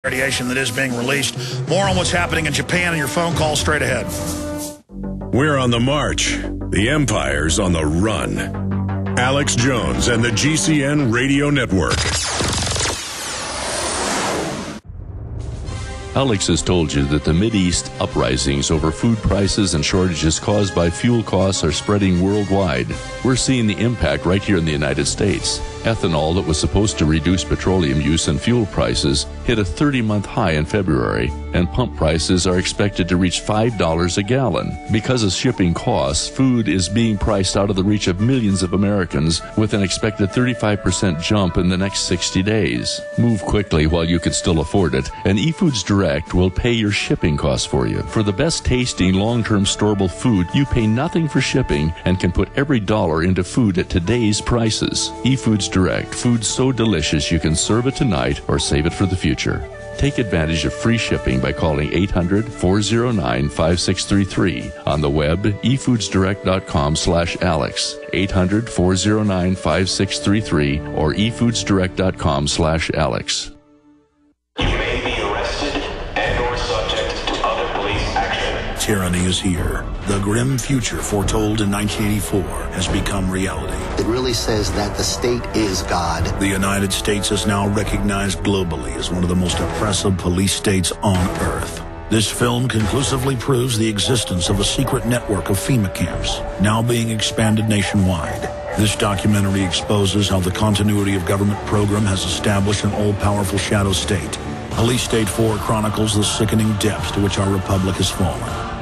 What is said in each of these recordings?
Radiation that is being released. More on what's happening in Japan and your phone call straight ahead. We're on the march. The empire's on the run. Alex Jones and the GCN Radio Network. Alex has told you that the Mideast uprisings over food prices and shortages caused by fuel costs are spreading worldwide. We're seeing the impact right here in the United States. Ethanol that was supposed to reduce petroleum use and fuel prices hit a 30-month high in February, and pump prices are expected to reach $5 a gallon. Because of shipping costs, food is being priced out of the reach of millions of Americans with an expected 35% jump in the next 60 days. Move quickly while you can still afford it, and eFoods Direct will pay your shipping costs for you. For the best tasting, long-term storable food, you pay nothing for shipping and can put every dollar into food at today's prices. eFoods Direct, food so delicious you can serve it tonight or save it for the future. Take advantage of free shipping by calling 800-409-5633. On the web, efoodsdirect.com/Alex, 800-409-5633, or efoodsdirect.com/Alex. You may be arrested and or subject to other police action. Tyranny is here. The grim future foretold in 1984 has become reality. It really says that the state is God. The United States is now recognized globally as one of the most oppressive police states on earth. This film conclusively proves the existence of a secret network of FEMA camps, now being expanded nationwide. This documentary exposes how the continuity of government program has established an all-powerful shadow state. Police State 4 chronicles the sickening depths to which our republic has fallen.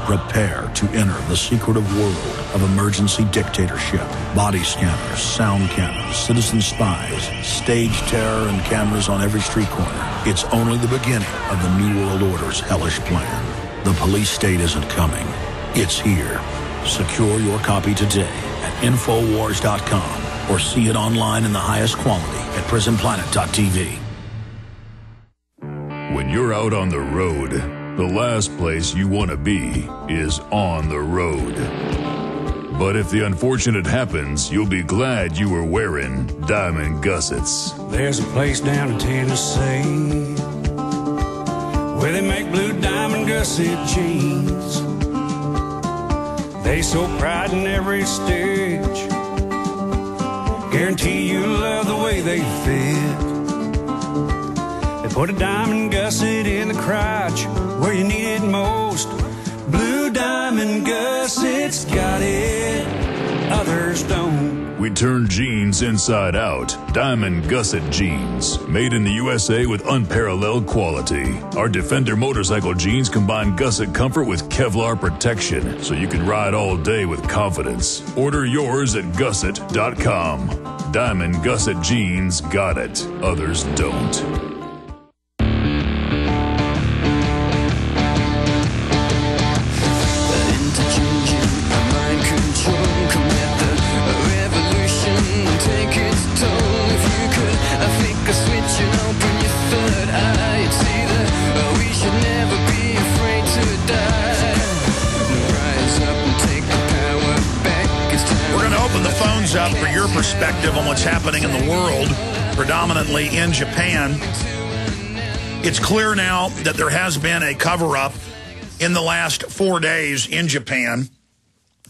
Prepare to enter the secretive world of emergency dictatorship. Body scanners, sound cannons, citizen spies, stage terror, and cameras on every street corner. It's only the beginning of the New World Order's hellish plan. The police state isn't coming. It's here. Secure your copy today at Infowars.com or see it online in the highest quality at PrisonPlanet.tv. When you're out on the road, the last place you want to be is on the road. But if the unfortunate happens, you'll be glad you were wearing diamond gussets. There's a place down in Tennessee where they make blue diamond gusset jeans. They so pride in every stitch, guarantee you'll love the way they fit. They put a diamond gusset in the crotch where you need it most. Blue diamond gussets got it, others don't. We turn jeans inside out. Diamond gusset jeans, made in the USA with unparalleled quality. Our Defender motorcycle jeans combine gusset comfort with Kevlar protection, so you can ride all day with confidence. Order yours at gusset.com. Diamond gusset jeans got it, others don't. Up for your perspective on what's happening in the world, predominantly in Japan. It's clear now that there has been a cover-up in the last 4 days in Japan,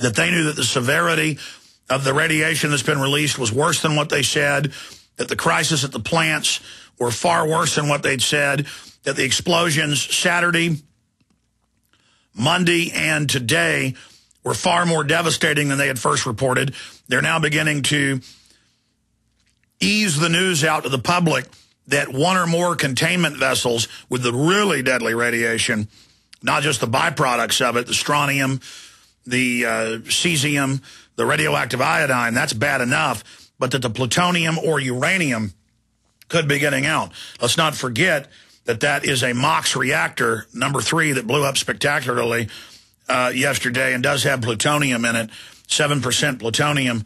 that they knew that the severity of the radiation that's been released was worse than what they said, that the crisis at the plants were far worse than what they'd said, that the explosions Saturday, Monday, and today were far more devastating than they had first reported. They're now beginning to ease the news out to the public that one or more containment vessels with the really deadly radiation, not just the byproducts of it, the strontium, the cesium, the radioactive iodine, that's bad enough, but that the plutonium or uranium could be getting out. Let's not forget that that is a MOX reactor, number 3, that blew up spectacularly yesterday and does have plutonium in it, 7% plutonium,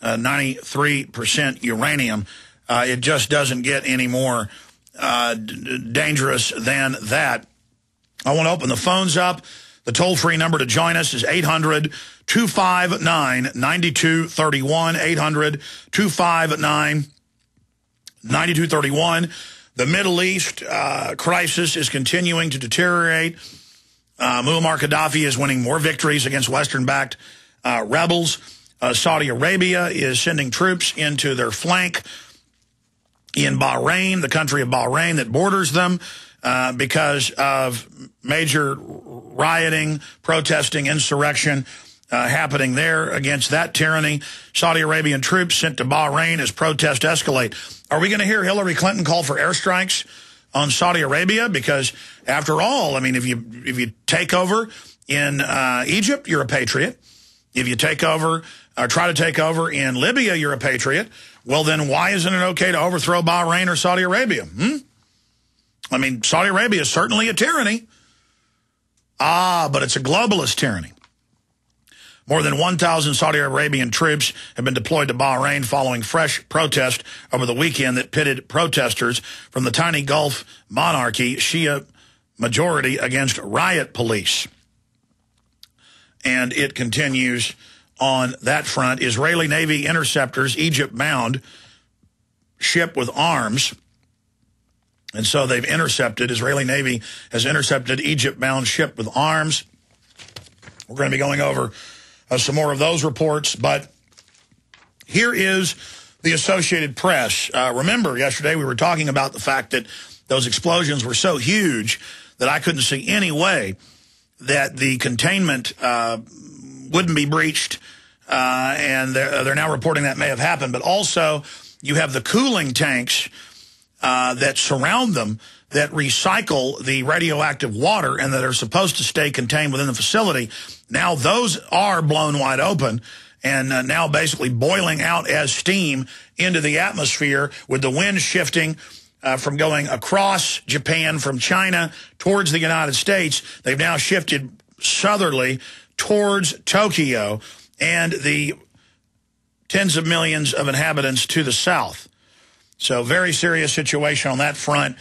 93% uranium. It just doesn't get any more dangerous than that. I want to open the phones up. The toll-free number to join us is 800-259-9231, 800-259-9231. The Middle East crisis is continuing to deteriorate. Muammar Gaddafi is winning more victories against Western-backed rebels. Saudi Arabia is sending troops into their flank in Bahrain, the country of Bahrain that borders them, because of major rioting, protesting, insurrection happening there against that tyranny. Saudi Arabian troops sent to Bahrain as protests escalate. Are we going to hear Hillary Clinton call for airstrikes on Saudi Arabia? Because after all, I mean, if you take over in Egypt, you're a patriot. If you take over or try to take over in Libya, you're a patriot. Well, then why isn't it okay to overthrow Bahrain or Saudi Arabia? I mean, Saudi Arabia is certainly a tyranny. But it's a globalist tyranny. More than 1,000 Saudi Arabian troops have been deployed to Bahrain following fresh protest over the weekend that pitted protesters from the tiny Gulf monarchy Shia majority against riot police. And it continues on that front. Israeli Navy interceptors Egypt-bound ship with arms. And so they've intercepted, Israeli Navy has intercepted Egypt-bound ship with arms. We're going to be going over some more of those reports. But here is the Associated Press. Remember, yesterday we were talking about the fact that those explosions were so huge that I couldn't see any way that the containment wouldn't be breached. And they're now reporting that may have happened. But also, you have the cooling tanks that surround them that recycle the radioactive water and that are supposed to stay contained within the facility. Now those are blown wide open and now basically boiling out as steam into the atmosphere with the wind shifting from going across Japan from China towards the United States. They've now shifted southerly towards Tokyo and the tens of millions of inhabitants to the south. So very serious situation on that front.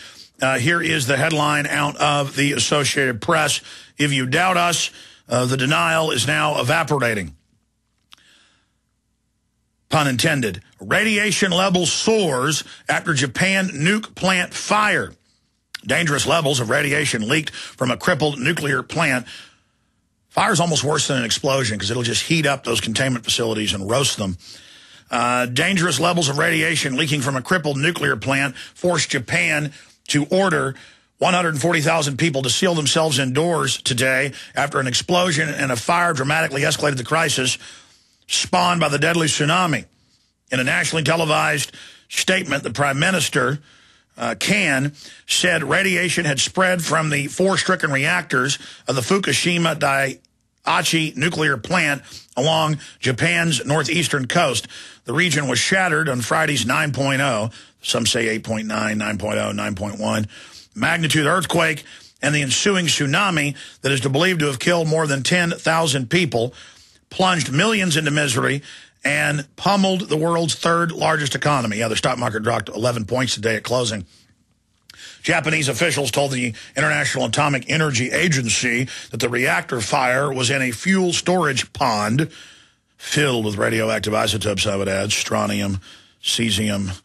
Here is the headline out of the Associated Press. If you doubt us, the denial is now evaporating. Pun intended. Radiation level soars after Japan nuke plant fire. Dangerous levels of radiation leaked from a crippled nuclear plant. Fire's almost worse than an explosion because it'll just heat up those containment facilities and roast them. Dangerous levels of radiation leaking from a crippled nuclear plant forced Japan to order 140,000 people to seal themselves indoors today after an explosion and a fire dramatically escalated the crisis spawned by the deadly tsunami. In a nationally televised statement, the Prime Minister, Kan, said radiation had spread from the 4 stricken reactors of the Fukushima Daiichi nuclear plant along Japan's northeastern coast. The region was shattered on Friday's 9.0, some say 8.9, 9.0, 9.1, magnitude earthquake, and the ensuing tsunami that is believed to have killed more than 10,000 people, plunged millions into misery, and pummeled the world's 3rd largest economy. Yeah, the stock market dropped 11 points today at closing. Japanese officials told the International Atomic Energy Agency that the reactor fire was in a fuel storage pond filled with radioactive isotopes, I would add, strontium, cesium,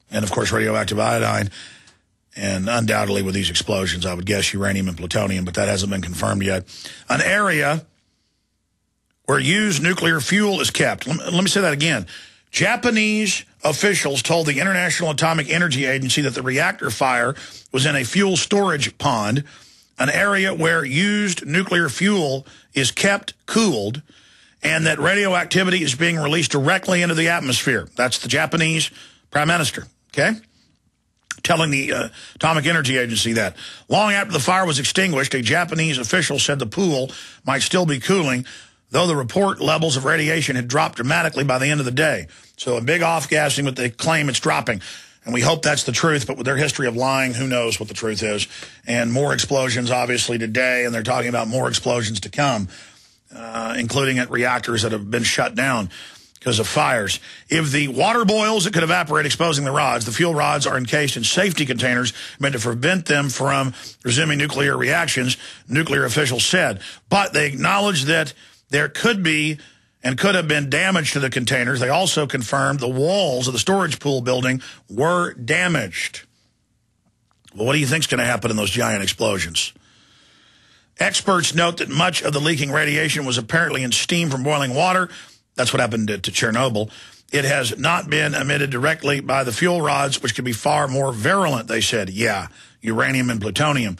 and, of course, radioactive iodine. And undoubtedly with these explosions, I would guess uranium and plutonium, but that hasn't been confirmed yet. An area where used nuclear fuel is kept. Let me say that again. Japanese officials told the International Atomic Energy Agency that the reactor fire was in a fuel storage pond, an area where used nuclear fuel is kept cooled, and that radioactivity is being released directly into the atmosphere. That's the Japanese Prime Minister, okay? Telling the Atomic Energy Agency that. Long after the fire was extinguished, a Japanese official said the pool might still be cooling, though the report levels of radiation had dropped dramatically by the end of the day. So a big off-gassing, but they claim it's dropping. And we hope that's the truth, but with their history of lying, who knows what the truth is. And more explosions, obviously, today, and they're talking about more explosions to come, including at reactors that have been shut down because of fires. If the water boils, it could evaporate, exposing the rods. The fuel rods are encased in safety containers meant to prevent them from resuming nuclear reactions, nuclear officials said. But they acknowledged that there could be and could have been damage to the containers. They also confirmed the walls of the storage pool building were damaged. Well, what do you think's going to happen in those giant explosions? Experts note that much of the leaking radiation was apparently in steam from boiling water. That's what happened to Chernobyl. It has not been emitted directly by the fuel rods, which could be far more virulent, they said. Yeah, uranium and plutonium.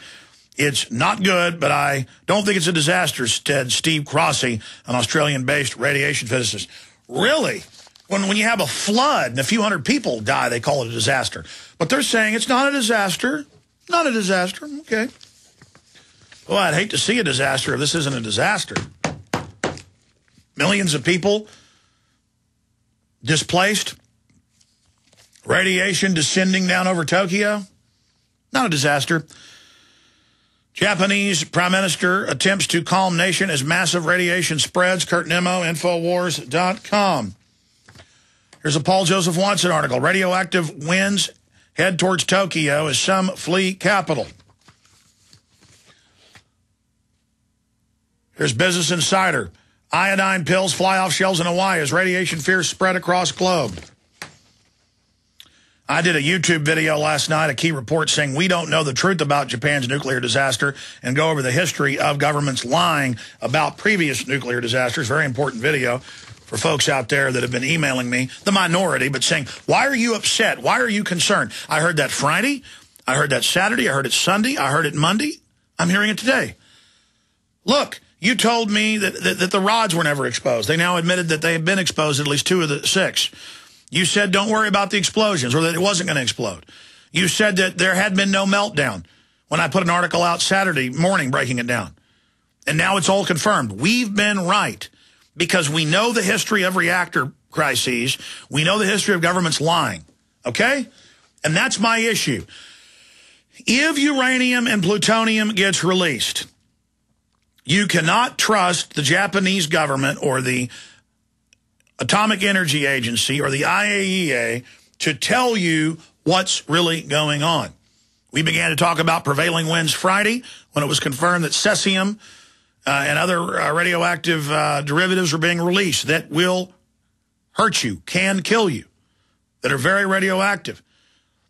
It's not good, but I don't think it's a disaster, said Steve Crossy, an Australian-based radiation physicist. Really? When you have a flood and a few hundred people die, they call it a disaster. But they're saying it's not a disaster. Not a disaster. Okay. Well, I'd hate to see a disaster if this isn't a disaster. Millions of people displaced. Radiation descending down over Tokyo. Not a disaster. Japanese Prime Minister attempts to calm nation as massive radiation spreads. Kurt Nimmo, Infowars.com. Here's a Paul Joseph Watson article. Radioactive winds head towards Tokyo as some flee capital. Here's Business Insider. Iodine pills fly off shelves in Hawaii as radiation fears spread across globe. I did a YouTube video last night, a key report saying we don't know the truth about Japan's nuclear disaster and go over the history of governments lying about previous nuclear disasters. Very important video for folks out there that have been emailing me, the minority, but saying, why are you upset? Why are you concerned? I heard that Friday. I heard that Saturday. I heard it Sunday. I heard it Monday. I'm hearing it today. Look, you told me that the rods were never exposed. They now admitted that they have been exposed at least 2 of the 6. You said don't worry about the explosions or that it wasn't going to explode. You said that there had been no meltdown when I put an article out Saturday morning breaking it down. And now it's all confirmed. We've been right because we know the history of reactor crises. We know the history of governments lying. Okay? And that's my issue. If uranium and plutonium gets released, you cannot trust the Japanese government or the Atomic Energy Agency or the IAEA to tell you what's really going on. We began to talk about prevailing winds Friday when it was confirmed that cesium and other radioactive derivatives are being released that will hurt you, can kill you, that are very radioactive.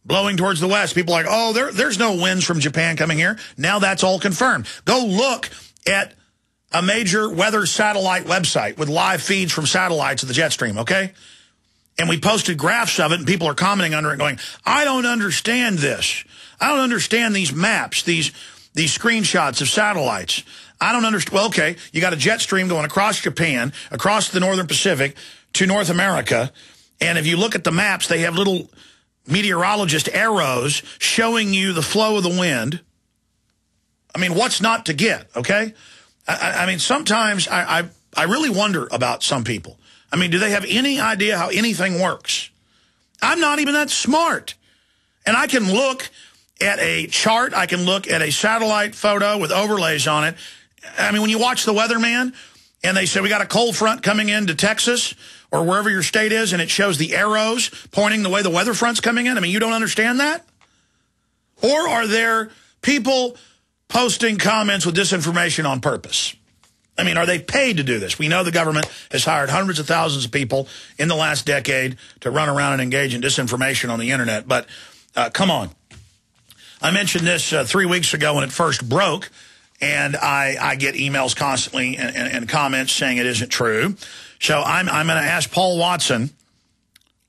Blowing towards the west, people are like, oh, there's no winds from Japan coming here. Now that's all confirmed. Go look at a major weather satellite website with live feeds from satellites of the jet stream, okay? And we posted graphs of it, and people are commenting under it going, I don't understand this. I don't understand these maps, these screenshots of satellites. I don't understand. Well, okay, you got a jet stream going across Japan, across the northern Pacific to North America, and if you look at the maps, they have little meteorologist arrows showing you the flow of the wind. I mean, what's not to get, okay? I mean, sometimes I really wonder about some people. I mean, do they have any idea how anything works? I'm not even that smart. And I can look at a chart. I can look at a satellite photo with overlays on it. I mean, when you watch The Weatherman and they say we got a cold front coming into Texas or wherever your state is, and it shows the arrows pointing the way the weather front's coming in. I mean, you don't understand that? Or are there people posting comments with disinformation on purpose? I mean, are they paid to do this? We know the government has hired hundreds of thousands of people in the last decade to run around and engage in disinformation on the internet. But come on. I mentioned this 3 weeks ago when it first broke, and I get emails constantly and comments saying it isn't true. So I'm going to ask Paul Watson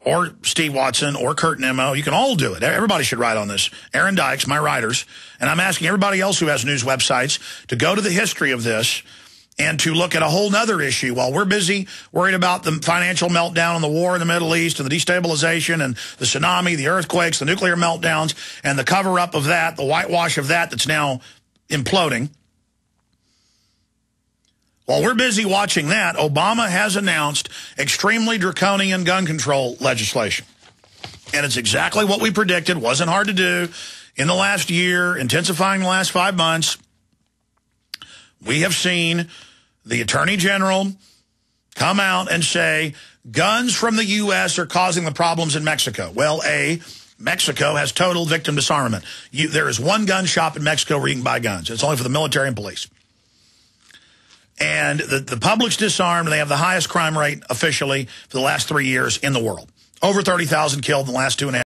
or Steve Watson or Kurt Nimmo. You can all do it. Everybody should write on this. Aaron Dykes, my writers. And I'm asking everybody else who has news websites to go to the history of this and to look at a whole nother issue. While we're busy worried about the financial meltdown and the war in the Middle East and the destabilization and the tsunami, the earthquakes, the nuclear meltdowns, and the cover-up of that, the whitewash of that that's now imploding. While we're busy watching that, Obama has announced extremely draconian gun control legislation. And it's exactly what we predicted. Wasn't hard to do in the last year, intensifying the last 5 months. We have seen the Attorney General come out and say guns from the U.S. are causing the problems in Mexico. Well, Mexico has total victim disarmament. There is one gun shop in Mexico where you can buy guns. It's only for the military and police. And the public's disarmed, and they have the highest crime rate officially for the last 3 years in the world. Over 30,000 killed in the last 2.5